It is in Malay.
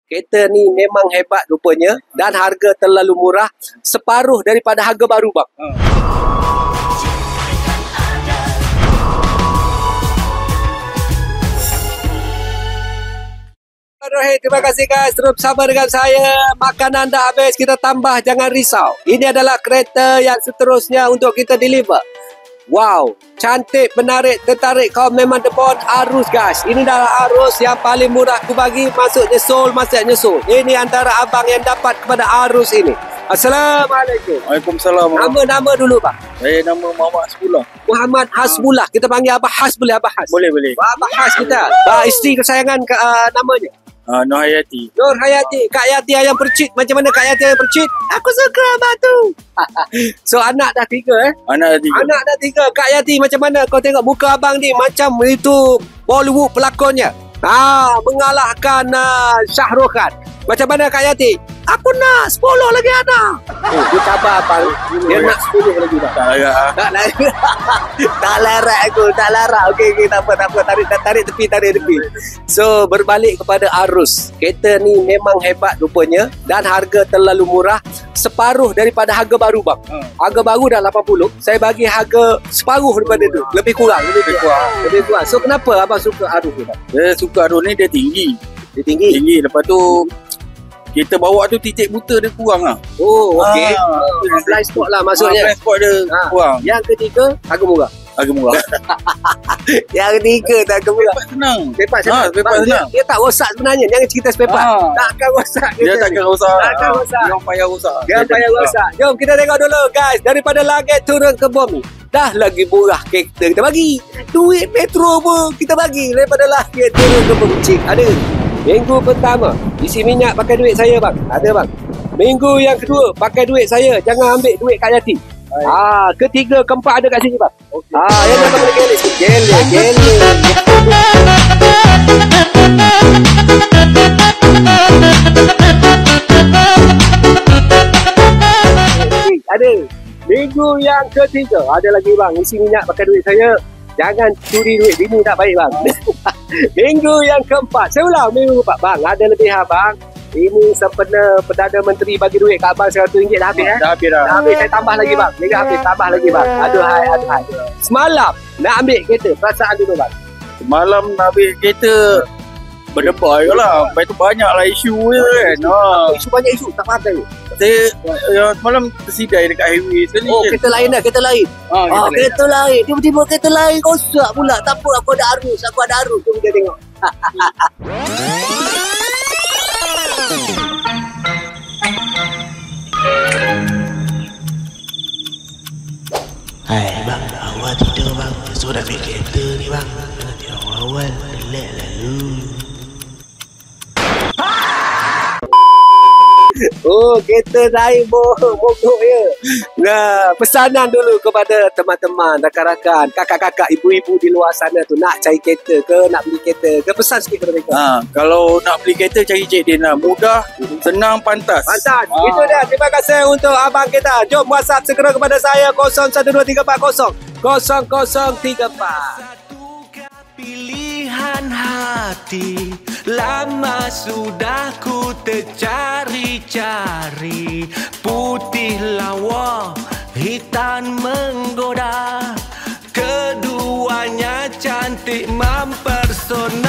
Kereta ni memang hebat rupanya dan harga terlalu murah, separuh daripada harga baru bang. Terima kasih guys, terus bersama dengan saya. Makanan dah habis, kita tambah, jangan risau. Ini adalah kereta yang seterusnya untuk kita deliver. Wow, cantik, menarik, tertarik. Kau memang debon arus guys. Ini adalah arus yang paling murah aku bagi. Masuk nyusul, masuk nyusul. Ini antara abang yang dapat kepada arus ini. Assalamualaikum. Waalaikumsalam. Nama dulu bang. Saya nama Muhammad Hasbullah. Muhammad Hasbullah. Kita panggil Abah Has, boleh Abah Has? Boleh. Abah Has kita. Isteri kesayangan namanya? Nur Hayati. Nur Hayati. Kak Yati ayam percit. Macam mana Kak Yati ayam percit? Aku suka abah tu. So anak dah 3 Anak dah 3. Kak Yati, macam mana kau tengok muka abang ni? Macam itu Bollywood pelakonnya. Mengalahkan Shah Rukh Khan. Macam mana Kak Yati? Aku nak 10 lagi anak. Dia sabar abang. Dia nak 10 lagi bang. Tak larat. Tak larat aku. Tak larat. Okey, tak apa. Tarik tepi. So berbalik kepada arus. Kereta ni memang hebat rupanya dan harga terlalu murah, separuh daripada harga baru bang. Harga baru dah 80. Saya bagi harga separuh daripada tu. Lebih kurang. So kenapa abang suka arus ni bang? Saya suka arus ni, dia tinggi. Tinggi. Lepas tu kita bawa tu titik buta dia kurang lah. Oh, okey. Blind spot lah maksudnya. Blind spot dia kurang. Yang ketiga, harga murah. Yang ketiga, harga murah. Spare part senang. Dia tak rosak sebenarnya. Jangan cerita spare part. Takkan rosak. Dia takkan rosak. Dia payah rosak. Jom kita tengok dulu guys. Daripada langit turun ke bumi. Dah lagi murah kereta kita bagi. Duit metro pun kita bagi. Daripada langit turun ke bumi. Cik, ada. Minggu pertama, isi minyak pakai duit saya bang. Ada bang. Minggu yang kedua, pakai duit saya. Jangan ambil duit Kak Yati. Ketiga, keempat ada kat sini bang. Yang nak boleh gelek sikit. Gelek. Ada. Minggu yang ketiga, ada lagi bang. Isi minyak pakai duit saya. Jangan curi duit bini, tak baik bang. Minggu yang keempat, saya ulang minggu keempat bang, ada lebihan bang. Ini sempena Perdana Menteri bagi duit kat abang RM100 dah habis Dah habis. Saya tambah lagi bang. Minggu habis tambah lagi bang. Aduhai. Semalam nak ambil kereta, perasaan dulu bang. Semalam nak ambil kereta berdebar je lah. Lepas tu banyaklah isu je kan. Banyak isu, tak faham saya. Saya semalam tersidai dekat highway sekali. Kereta lain. Kereta lain. Tiba-tiba kereta lain rosak pula. Tak apa, aku ada arus. Jom kita tengok. Hai bang, awal tidur bang. Sudah ambil kereta ni bang. Nanti awal relax lalu. Kereta naik mogok ya. Nah, pesanan dulu kepada teman-teman, rakan-rakan, kakak-kakak, ibu-ibu di luar sana tu nak cari kereta ke, nak beli kereta ke, pesan sikit kepada mereka. Kalau nak beli kereta, cari Cik Din lah. Mudah, senang, pantas. Itu dia. Terima kasih untuk abang kita. Jom WhatsApp segera kepada saya 012340 0034. Pilihan hati, lama sudah ku tercari-cari. Putih lawa, hitam menggoda, keduanya cantik mempersona.